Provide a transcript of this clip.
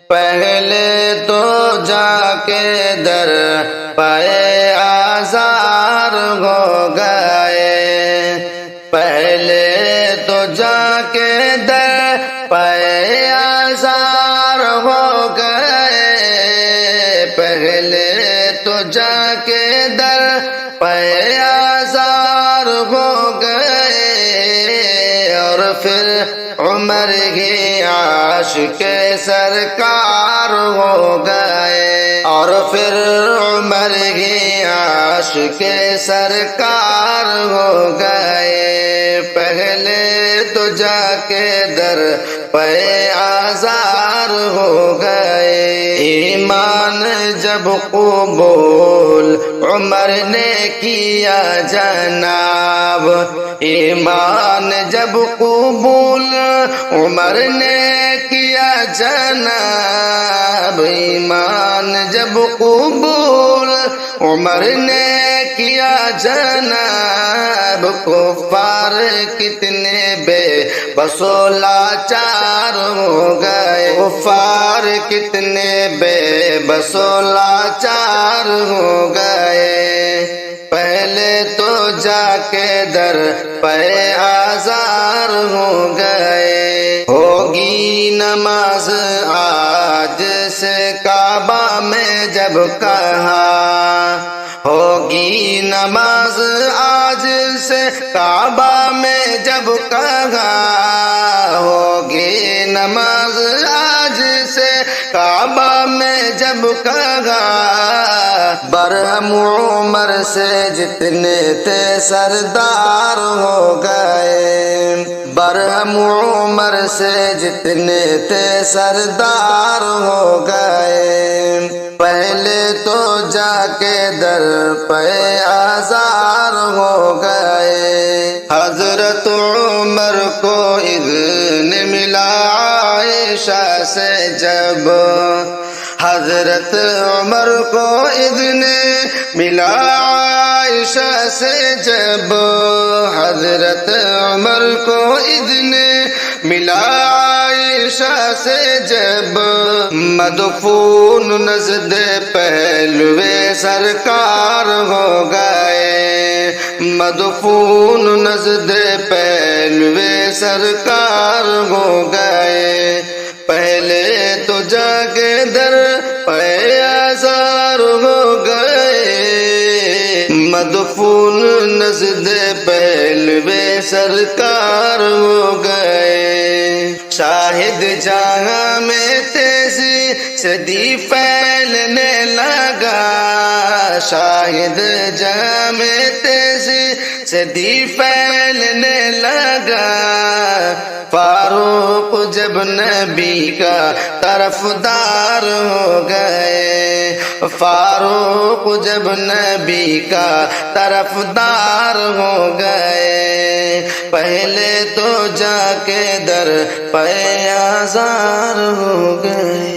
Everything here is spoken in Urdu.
پہلے تو جا کے در پائے آزار ہو گئے، پہلے تو جا کے در پائے آزار ہو گئے، پہلے تو جا کے در پائے آزار ہو گئے، اور پھر عمر ہی عاشق سرکار ہو گئے، اور پھر عمر ہی عاشق سرکار ہو گئے، پہلے تو جا کے در پے آزار ہو گئے۔ ایمان جب قبول عمر نے کیا جناب، ایمان جب قبول عمر نے کیا جناب، ایمان جب قبول عمر نے کیا جناب، کفار کتنے بے بس و لاچار ہو گئے، کفار کتنے بے بس و لاچار ہو گئے، پہلے تو جا کے در پے آزار ہو گئے۔ ہوگی نماز آج سے کعبہ میں جب کہا، ہوگی نماز آج سے کعبہ میں جب کہا، ہوگی نماز آج سے کعبہ میں جب کہا، برہم عمر سے جتنے تھے سردار ہو گئے، برہم عمر سے جتنے تھے سردار ہو گئے، پہلے تو جا کے در پے آزار ہو گئے۔ حضرت عمر کو اذن ملا عائشہ سے جب، حضرت عمر کو اذن ملا عائشہ سے جب، حضرت عمر کو اذن ملا عائشہ سے جب، مدفون نزد پہلوے سرکار ہو گئے، مدفون نزد پہلوے سرکار ہو گئے، پہلے تو جا کے در پے آزار ہو گئے، مدفون نزد پہلوے سرکار ہو گئے۔ شاہد جہاں میں تیزی صدی پھیلنے لگا، شاہد جہاں میں تیزی صدی پھیلنے لگا، فاروق جب نبی کا طرفدار ہو گئے، فاروق جب نبی کا طرفدار ہو گئے، پہلے تو جا کے در پے آزار ہو گئے۔